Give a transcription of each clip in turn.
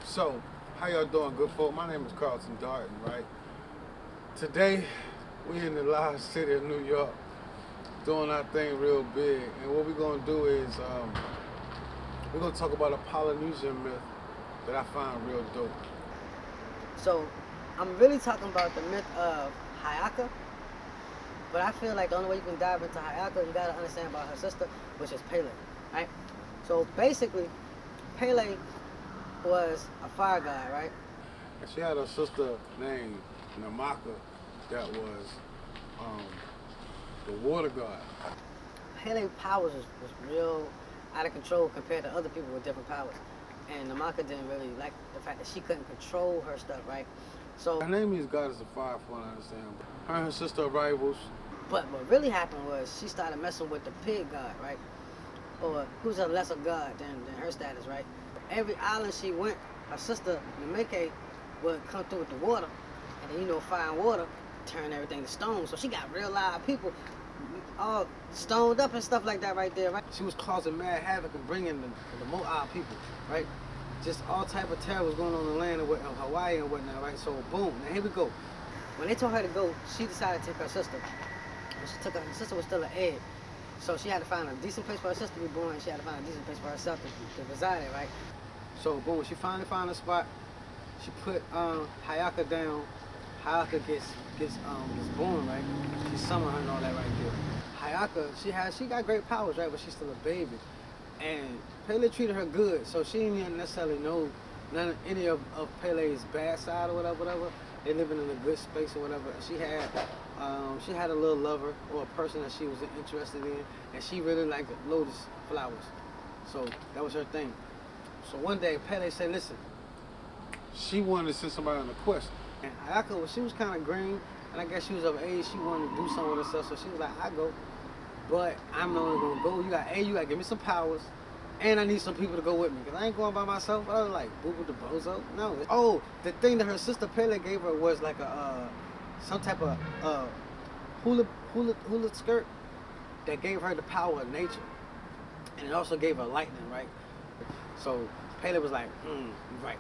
So, how y'all doing, good folk? My name is Carlton Darton, right? Today, we in the lost city of New York, doing our thing real big. And what we're gonna do is, we're gonna talk about a Polynesian myth that I find real dope. So I'm really talking about the myth of Hayaka, but I feel like the only way you can dive into Hayaka, you gotta understand about her sister, which is Pele, right? So basically, Pele was a fire god, right? And she had a sister named Namaka that was um, the water god. Pele's powers was real out of control compared to other people with different powers. And Namaka didn't really like the fact that she couldn't control her stuff, right? So, Her name means goddess of fire, from what I understand. Her and her sister are rivals. but what really happened was she started messing with the pig god, right? Or who's a lesser god than her status, right? Every island she went, her sister Nameke would come through with the water, and then fire and water turn everything to stone. So she got real live people all stoned up and stuff like that right there, right? She was causing mad havoc and bringing the Moab people, right? Just all type of terror was going on in the land of Hawaii and whatnot, right? So boom, now here we go. When they told her to go, she decided to take her sister. When she took her sister was still an egg. So she had to find a decent place for her sister to be born, and she had to find a decent place for herself to reside in, right? So boom, she finally found a spot. She put Hayaka down. Hayaka gets born, right? She summoned her and all that right there. Hayaka, she got great powers, right? But she's still a baby. And Pele treated her good, so she didn't necessarily know any of Pele's bad side or whatever. They living in a good space or whatever. She had a little lover or a person that she was interested in, and she really liked lotus flowers. So that was her thing. So one day Pele said, "Listen." She wanted to send somebody on a quest. And Ayaka, she was kind of green, and I guess she was of age. She wanted to do something with herself, so she was like, "I go, but I'm not only gonna go. You gotta give me some powers, and I need some people to go with me, cause I ain't going by myself." But I was like, "Boo boo the bozo." No. Oh, the thing that her sister Pele gave her was like a some type of hula skirt that gave her the power of nature, and it also gave her lightning, right? So Pele was like, "You right,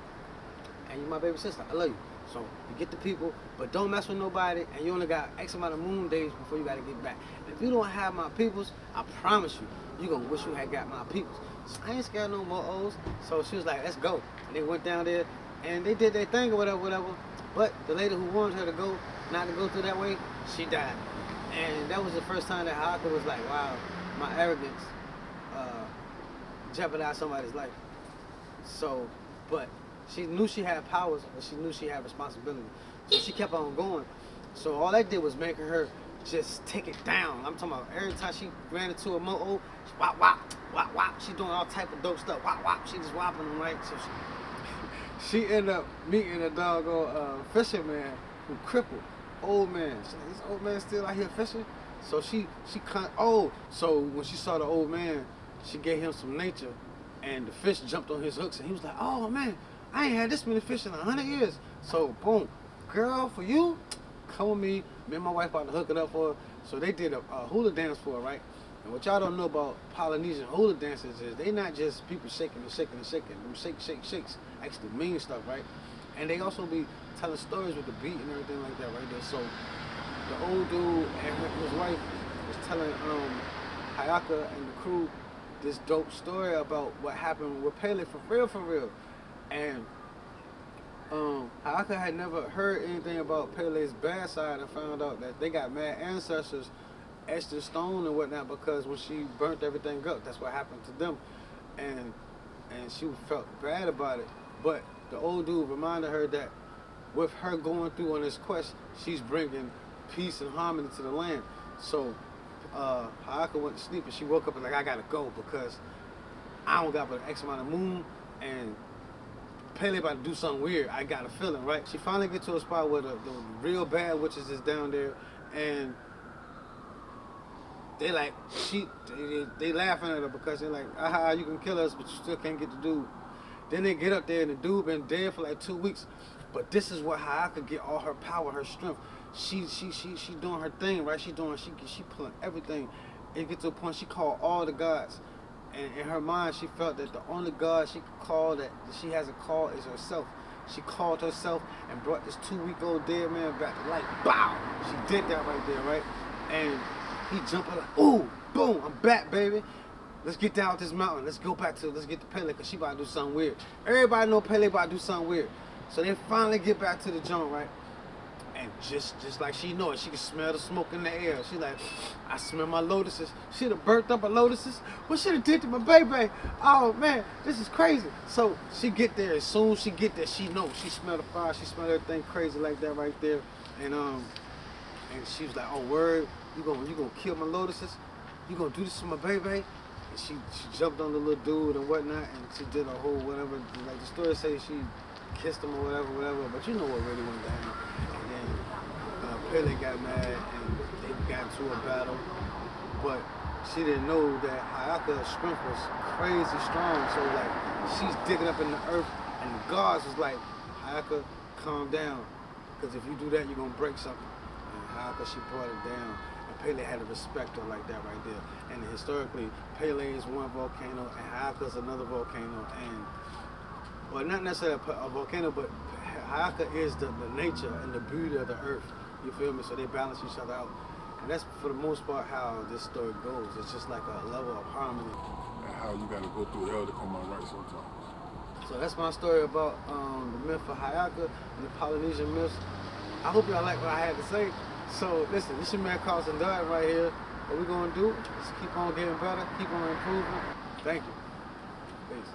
and you my baby sister. I love you." So you get the people, but don't mess with nobody, and you only got X amount of moon days before you gotta get back. And if you don't have my peoples, I promise you gonna wish you had got my peoples. So I ain't scared no more O's. So she was like, "Let's go." And they went down there, and they did their thing or whatever. But the lady who wanted her to go, not to go through that way, she died. And that was the first time that Haka was like, "Wow, my arrogance jeopardized somebody's life." So, but she knew she had powers, but she knew she had responsibility. So she kept on going. So all that did was making her just take it down. I'm talking about every time she ran into a mo'o, she wop, wop, wop, wop. She doing all type of dope stuff. Wop, wop. She just whopping them, right? So She ended up meeting a doggone fisherman who crippled, old man. She like, this old man still out here fishing? So so when she saw the old man, she gave him some nature, and the fish jumped on his hooks, and he was like, "Oh man, I ain't had this many fish in 100 years." So boom, girl, for you, come with me. Me and my wife about to hook it up for her. So they did a hula dance for her, right? And what y'all don't know about Polynesian hula dances is they not just people shaking and shaking and shaking. Them shakes actually mean stuff, right? And they also be telling stories with the beat and everything like that right there. So the old dude and his wife was telling Hayaka and the crew this dope story about what happened with Pele for real. And Hayaka had never heard anything about Pele's bad side and found out that they got mad ancestors etched in stone and whatnot because when she burnt everything up, that's what happened to them. And she felt bad about it. But the old dude reminded her that with her going through on this quest, she's bringing peace and harmony to the land. So Hayaka went to sleep and she woke up and like, I gotta go because I don't got but X amount of moon and Pele about to do something weird. I got a feeling, right? She finally get to a spot where the real bad witches is down there, and they like they laughing at her because they're like, aha, you can kill us, but you still can't get the dude. Then they get up there and the dude been dead for like 2 weeks. But this is what Hayaka get all her power, her strength. She doing her thing, right? She pulling everything. It gets to a point she called all the gods And in her mind, she felt that the only God she could call that she hasn't called is herself. She called herself and brought this 2-week-old dead man back to life. Bow! She did that right there, right? And he jumped like, ooh, boom, I'm back, baby. Let's get down this mountain. Let's get to Pele, because she about to do something weird. Everybody know Pele about to do something weird. So they finally get back to the joint, right? And just like she know it, she can smell the smoke in the air. She like, I smell my lotuses. She'd have burnt up her lotuses. What should have did to my baby? Oh man, this is crazy. So she get there. As soon as she get there, she know. She smell the fire. She smell everything crazy like that right there. And she was like, oh word, you gonna kill my lotuses? You gonna do this to my baby? And she jumped on the little dude and whatnot, and she did a whole whatever. Like the story say, she kissed him or whatever. But you know what really went down. Pele got mad and they got into a battle, but she didn't know that Hayaka's strength was crazy strong. So like she's digging up in the earth, and the gods was like, Hayaka, calm down, because if you do that, you're gonna break something. And Hayaka, she brought it down, and Pele had to respect her like that right there. And historically, Pele is one volcano, and Hayaka's another volcano, and well, not necessarily a volcano, but Hayaka is the nature and the beauty of the earth. You feel me? So they balance each other out. And that's for the most part how this story goes. It's just like a level of harmony. And how you gotta go through hell to come out right sometimes. So that's my story about the myth of Hayaka and the Polynesian myths. I hope y'all like what I had to say. So listen, this your man Carlson Dunn right here. What we gonna do is keep on getting better, keep on improving. Thank you. Peace.